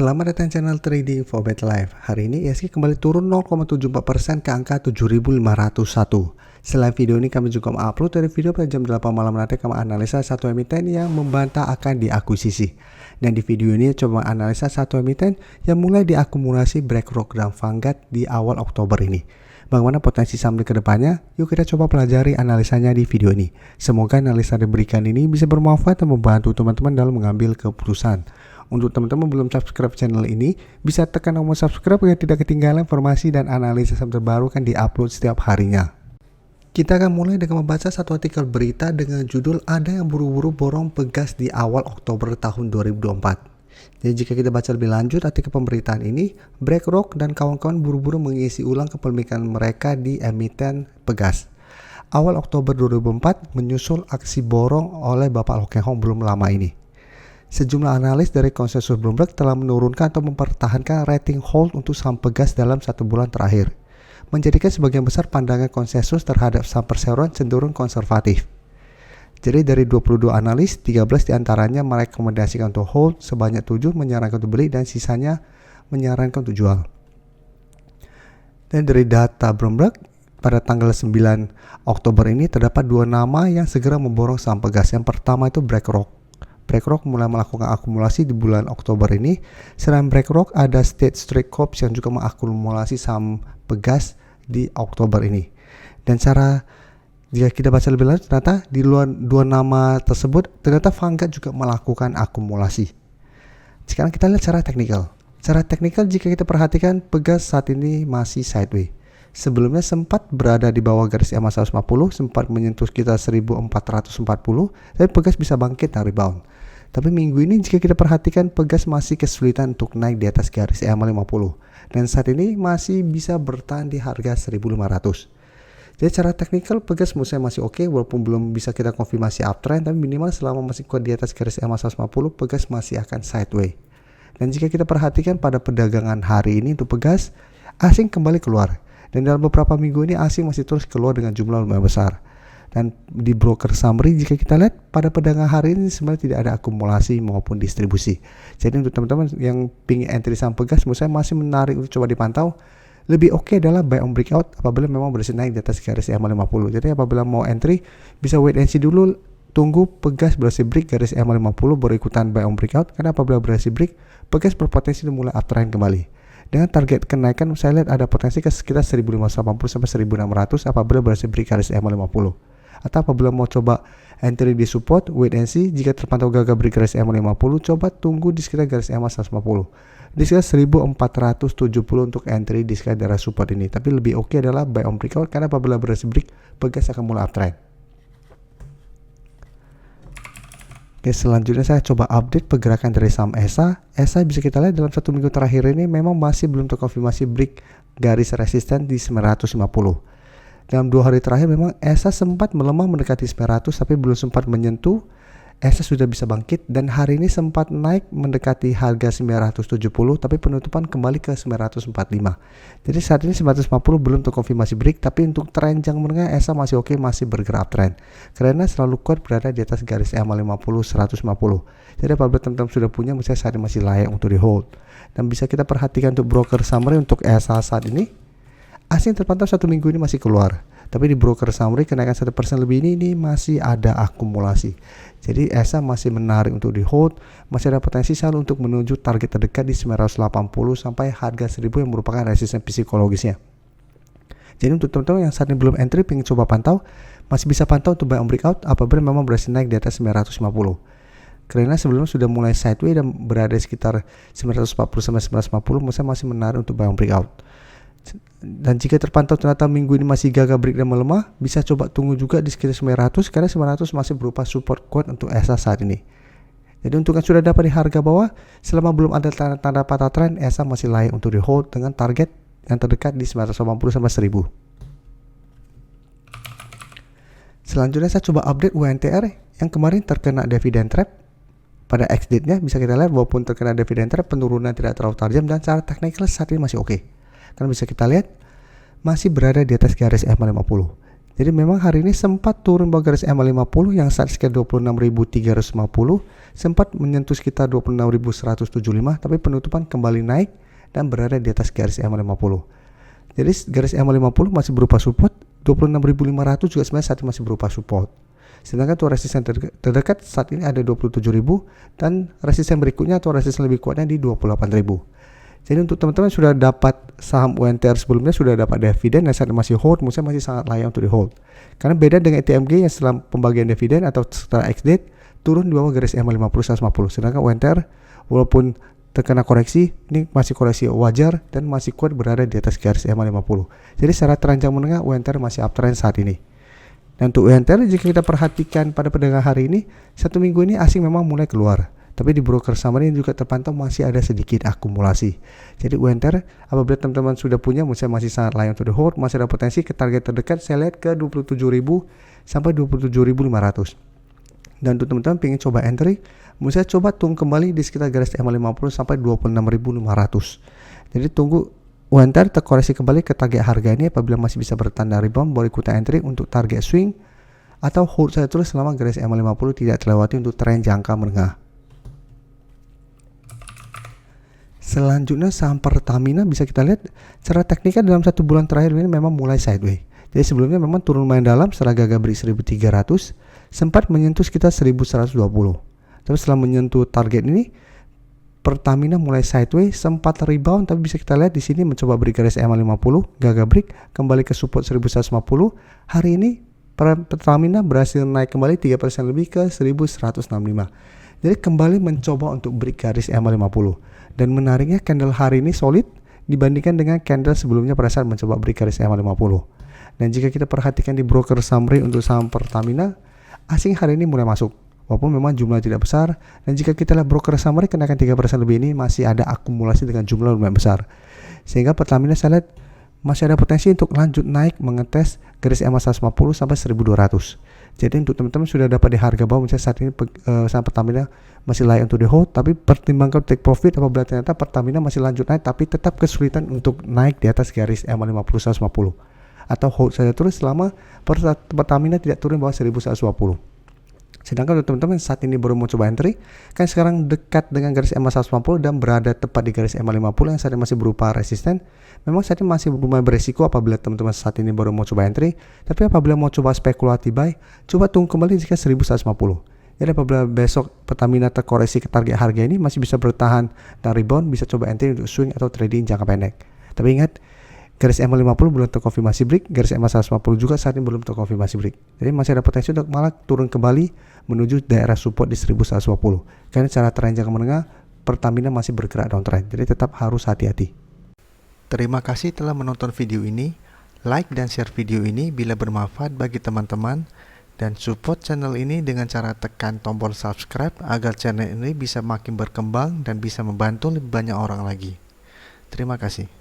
Selamat datang channel Trading for Better Life. Hari ini ISG kembali turun 0,74% ke angka 7.501. Selain video ini kami juga mengupload dari video pada jam 8 malam nanti kami analisa satu emiten yang membantah akan diakuisisi. Dan di video ini coba analisa satu emiten yang mulai diakumulasi BlackRock dan Vanguard di awal Oktober ini. Bagaimana potensi saham ke depannya? Yuk kita coba pelajari analisanya di video ini. Semoga analisa yang diberikan ini bisa bermanfaat dan membantu teman-teman dalam mengambil keputusan. Untuk teman-teman belum subscribe channel ini, bisa tekan tombol subscribe agar tidak ketinggalan informasi dan analisis yang terbaru kan diupload setiap harinya. Kita akan mulai dengan membaca satu artikel berita dengan judul "Ada yang buru-buru borong Pegas di awal Oktober tahun 2024". Jadi jika kita baca lebih lanjut artikel pemberitaan ini, BlackRock dan kawan-kawan buru-buru mengisi ulang kepemilikan mereka di emiten Pegas. Awal Oktober 2004 menyusul aksi borong oleh Bapak Loh Keng Hong belum lama ini. Sejumlah analis dari konsensus Bloomberg telah menurunkan atau mempertahankan rating hold untuk saham Pegas dalam 1 bulan terakhir, menjadikan sebagian besar pandangan konsensus terhadap saham perseroan cenderung konservatif. Jadi dari 22 analis, 13 diantaranya merekomendasikan untuk hold, sebanyak 7 menyarankan untuk beli, dan sisanya menyarankan untuk jual. Dan dari data Bloomberg, pada tanggal 9 Oktober ini terdapat 2 nama yang segera memborong saham Pegas. Yang pertama itu BlackRock. BlackRock mulai melakukan akumulasi di bulan Oktober ini. Selain BlackRock, ada State Street Corp yang juga mengakumulasi saham Pegas di Oktober ini. Dan jika kita baca lebih lanjut, ternyata di luar 2 nama tersebut, ternyata Vanguard juga melakukan akumulasi. Sekarang kita lihat secara teknikal. Secara teknikal jika kita perhatikan, Pegas saat ini masih sideways. Sebelumnya sempat berada di bawah garis EMA 150, sempat menyentuh sekitar 1440, tapi Pegas bisa bangkit dan rebound. Tapi minggu ini jika kita perhatikan, Pegas masih kesulitan untuk naik di atas garis EMA 50, dan saat ini masih bisa bertahan di harga 1500. Jadi secara teknikal Pegas menurut saya masih oke, walaupun belum bisa kita konfirmasi uptrend, tapi minimal selama masih kuat di atas garis EMA 150, Pegas masih akan sideways. Dan jika kita perhatikan pada perdagangan hari ini untuk Pegas, asing kembali keluar. Dan dalam beberapa minggu ini asing masih terus keluar dengan jumlah lumayan besar. Dan di broker summary jika kita lihat pada perdagangan hari ini sebenarnya tidak ada akumulasi maupun distribusi. Jadi untuk teman-teman yang ingin entry saham Pegas, menurut saya masih menarik untuk coba dipantau. Lebih oke adalah buy on breakout apabila memang berhasil naik di atas garis EMA 50. Jadi apabila mau entry bisa wait and see dulu, tunggu Pegas berhasil break garis EMA 50 baru ikutan buy on breakout. Karena apabila berhasil break, Pegas berpotensi mulai uptrend kembali. Dengan target kenaikan saya lihat ada potensi ke sekitar 1580 sampai 1600 apabila berhasil break garis EMA 50. Atau apabila mau coba entry di support, wait and see, jika terpantau gagal break garis EMA 50, coba tunggu di sekitar garis EMA 150. Di sekitar 1470 untuk entry di sekitar daerah support ini. Tapi lebih oke adalah buy on breakout karena apabila berhasil break, Pegas akan mulai uptrend. Oke, selanjutnya saya coba update pergerakan dari saham ESA. ESA bisa kita lihat dalam 1 minggu terakhir ini memang masih belum terkonfirmasi break garis resisten di 950. Dalam 2 hari terakhir memang ESA sempat melemah mendekati 900 tapi belum sempat menyentuh. ESA sudah bisa bangkit dan hari ini sempat naik mendekati harga 970 tapi penutupan kembali ke 945. Jadi saat ini 950 belum terkonfirmasi break, tapi untuk tren jangka menengah ESA masih oke, masih bergerak uptrend karena selalu kuat berada di atas garis EMA 50 150. Jadi apabila teman-teman sudah punya, menurut saya saat ini masih layak untuk di hold. Dan bisa kita perhatikan untuk broker summary untuk ESA saat ini, asing terpantau 1 minggu ini masih keluar. Tapi di broker summary kenaikan 1% lebih ini masih ada akumulasi. Jadi ESA masih menarik untuk di hold, masih ada potensi sell untuk menuju target terdekat di 980 sampai harga 1000 yang merupakan resisten psikologisnya. Jadi untuk teman-teman yang saat ini belum entry, pengen coba pantau, masih bisa pantau untuk buy on breakout apabila memang berhasil naik di atas 950. Karena sebelumnya sudah mulai sideways dan berada di sekitar 940 sampai 950, menurut saya masih menarik untuk buy on breakout. Dan jika terpantau ternyata minggu ini masih gagal break dan melemah, bisa coba tunggu juga di sekitar 900 karena 900 masih berupa support kuat untuk ESA saat ini. Jadi untuk yang sudah dapat di harga bawah, selama belum ada tanda-tanda patah tren, ESA masih layak untuk di hold dengan target yang terdekat di 980 sampai 1000. Selanjutnya saya coba update UNTR yang kemarin terkena dividend trap. Pada ex-date-nya bisa kita lihat walaupun terkena dividend trap, penurunan tidak terlalu tajam dan secara teknikal saat ini masih oke. Karena bisa kita lihat masih berada di atas garis EMA 50. Jadi memang hari ini sempat turun bawah garis EMA 50 yang saat sekitar 26.350, sempat menyentuh sekitar 26.175, tapi penutupan kembali naik dan berada di atas garis EMA 50. Jadi garis EMA 50 masih berupa support, 26.500 juga sebenarnya saat ini masih berupa support. Sedangkan tuh resisten terdekat saat ini ada 27.000 dan resisten berikutnya atau resisten lebih kuatnya di 28.000. Jadi untuk teman-teman sudah dapat saham UNTR sebelumnya, sudah dapat dividen dan saat ini masih hold, menurut saya masih sangat layak untuk di hold. Karena beda dengan ETMG yang setelah pembagian dividen atau setelah ex-date turun di bawah garis EMA 50 150. Sedangkan UNTR walaupun terkena koreksi, ini masih koreksi wajar dan masih kuat berada di atas garis EMA 50. Jadi secara teranjang menengah UNTR masih uptrend saat ini. Dan untuk UNTR jika kita perhatikan pada perdagangan hari ini, satu minggu ini asing memang mulai keluar. Tapi di broker summary juga terpantau masih ada sedikit akumulasi. Jadi UNTR apabila teman-teman sudah punya, menurut saya masih sangat layak untuk di hold, masih ada potensi ke target terdekat saya lihat ke 27.000 sampai 27.500. Dan untuk teman-teman ingin coba entry, menurut saya coba tunggu kembali di sekitar garis EMA 50 sampai 26.500. Jadi tunggu UNTR terkoreksi kembali ke target harga ini, apabila masih bisa bertanda rebound baru ikutan entry untuk target swing atau hold saya terus selama garis EMA 50 tidak terlewati untuk tren jangka menengah. Selanjutnya saham Pertamina bisa kita lihat secara teknikal dalam 1 bulan terakhir ini memang mulai sideways. Jadi sebelumnya memang turun lumayan dalam setelah gagal break 1300, sempat menyentuh sekitar 1120. Tapi setelah menyentuh target ini, Pertamina mulai sideways, sempat rebound, tapi bisa kita lihat di sini mencoba break garis EMA 50, gagal break, kembali ke support 1150. Hari ini Pertamina berhasil naik kembali 3% lebih ke 1165. Jadi kembali mencoba untuk break garis EMA 50. Dan menariknya candle hari ini solid dibandingkan dengan candle sebelumnya pada saat mencoba break garis EMA 50. Dan jika kita perhatikan di broker summary untuk saham Pertamina, asing hari ini mulai masuk. Walaupun memang jumlah tidak besar, dan jika kita lihat broker summary kenaikan 3% lebih ini masih ada akumulasi dengan jumlah lumayan besar. Sehingga Pertamina saya lihat masih ada potensi untuk lanjut naik mengetes garis EMA 150 sampai 1200. Jadi untuk teman-teman sudah dapat di harga bawah, misalnya saat ini saham Pertamina masih layak untuk di hold, tapi pertimbangkan take profit apabila ternyata Pertamina masih lanjut naik tapi tetap kesulitan untuk naik di atas garis EMA 50 150. Atau hold saja terus selama Pertamina tidak turun bawah 1120. Sedangkan untuk teman-teman saat ini baru mau coba entry, kan sekarang dekat dengan garis EMA 150 dan berada tepat di garis EMA 50 yang saat ini masih berupa resisten. Memang saat ini masih lumayan beresiko apabila teman-teman saat ini baru mau coba entry, tapi apabila mau coba spekulatif buy, coba tunggu kembali jika 1150. Jadi apabila besok Pertamina terkoreksi ke target harga ini masih bisa bertahan dan rebound, bisa coba entry untuk swing atau trading jangka pendek. Tapi ingat, garis EMA 50 belum terkonfirmasi break, garis EMA 150 juga saat ini belum terkonfirmasi break. Jadi masih ada potensi untuk malah turun kembali menuju daerah support di 1110. Karena secara tren jangka menengah Pertamina masih bergerak downtrend. Jadi tetap harus hati-hati. Terima kasih telah menonton video ini. Like dan share video ini bila bermanfaat bagi teman-teman, dan support channel ini dengan cara tekan tombol subscribe agar channel ini bisa makin berkembang dan bisa membantu lebih banyak orang lagi. Terima kasih.